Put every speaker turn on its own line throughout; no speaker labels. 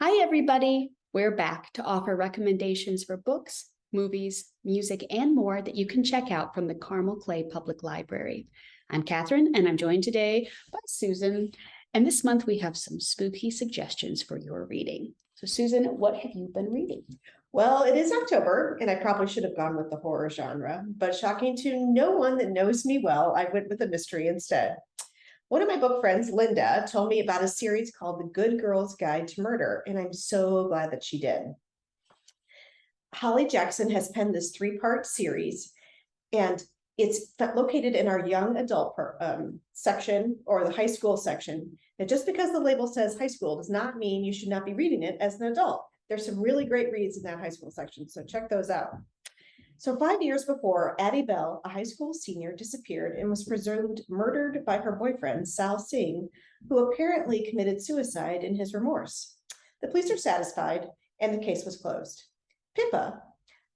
Hi, everybody. We're back to offer recommendations for books, movies, music, and more that you can check out from the Carmel Clay Public Library. I'm Catherine, and I'm joined today by Susan. And this month we have some spooky suggestions for your reading. So, Susan, what have you been reading?
Well, it is October, and I probably should have gone with the horror genre, but shocking to no one that knows me well, I went with a mystery instead. One of my book friends, Linda, told me about a series called The Good Girl's Guide to Murder, and I'm so glad that she did. Holly Jackson has penned this 3-part series, and it's located in our young adult section or the high school section. And just because the label says high school does not mean you should not be reading it as an adult. There's some really great reads in that high school section, so check those out. So 5 years before, Addie Bell, a high school senior, disappeared and was presumed murdered by her boyfriend, Sal Singh, who apparently committed suicide in his remorse. The police are satisfied, and the case was closed. Pippa,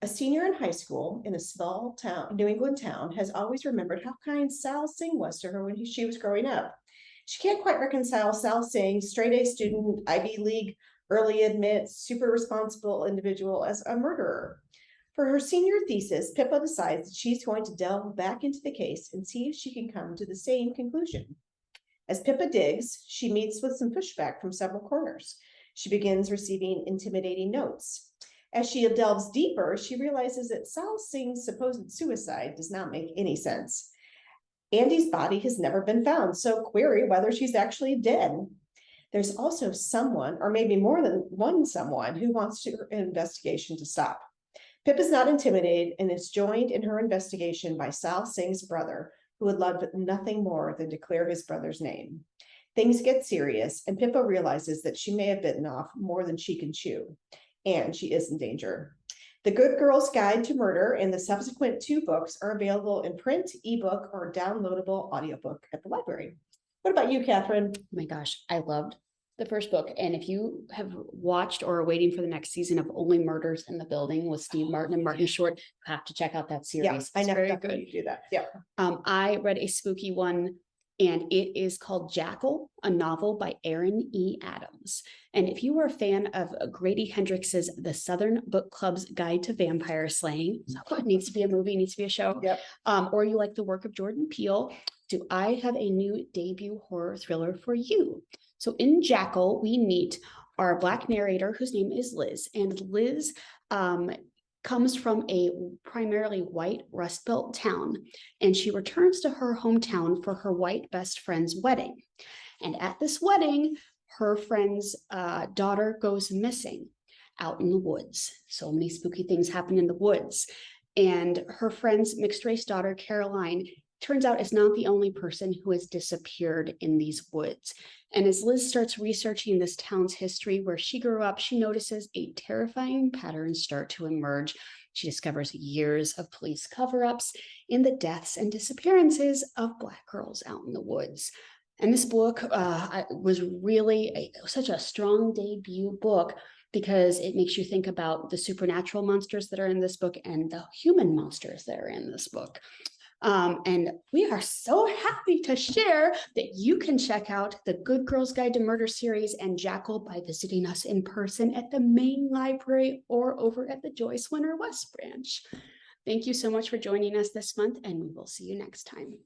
a senior in high school in a small town, New England town, has always remembered how kind Sal Singh was to her when she was growing up. She can't quite reconcile Sal Singh, straight-A student, Ivy League, early admit, super responsible individual, as a murderer. For her senior thesis, Pippa decides that she's going to delve back into the case and see if she can come to the same conclusion. As Pippa digs, she meets with some pushback from several corners. She begins receiving intimidating notes. As she delves deeper, she realizes that Sal Singh's supposed suicide does not make any sense. Andy's body has never been found, so query whether she's actually dead. There's also someone, or maybe more than one someone, who wants her investigation to stop. Pip is not intimidated and is joined in her investigation by Sal Singh's brother, who would love nothing more than to clear his brother's name. Things get serious, and Pippa realizes that she may have bitten off more than she can chew, and she is in danger. The Good Girl's Guide to Murder and the subsequent 2 books are available in print, ebook, or downloadable audiobook at the library. What about you, Catherine?
Oh my gosh, I loved the first book. And if you have watched or are waiting for the next season of Only Murders in the Building with Steve Martin and Martin Short, you have to check out that series.
Yeah,
it's
I never
very good.
Do that. Yeah.
I read a spooky one, and it is called Jackal, a novel by Erin E. Adams. And if you are a fan of Grady Hendrix's The Southern Book Club's Guide to Vampire Slaying, so it needs to be a movie, needs to be a show,
yep.
Or you like the work of Jordan Peele, do I have a new debut horror thriller for you? So in Jackal, we meet our Black narrator, whose name is Liz. And Liz comes from a primarily white Rust Belt town, and she returns to her hometown for her white best friend's wedding. And at this wedding, her friend's daughter goes missing out in the woods. So many spooky things happen in the woods. And her friend's mixed-race daughter, Caroline, turns out is not the only person who has disappeared in these woods. And as Liz starts researching this town's history where she grew up, she notices a terrifying pattern start to emerge. She discovers years of police cover-ups in the deaths and disappearances of Black girls out in the woods. And this book was really such a strong debut book, because it makes you think about the supernatural monsters that are in this book and the human monsters that are in this book. And we are so happy to share that you can check out the Good Girl's Guide to Murder series and Jackal by visiting us in person at the main library or over at the Joyce Winter West branch. Thank you so much for joining us this month, and we will see you next time.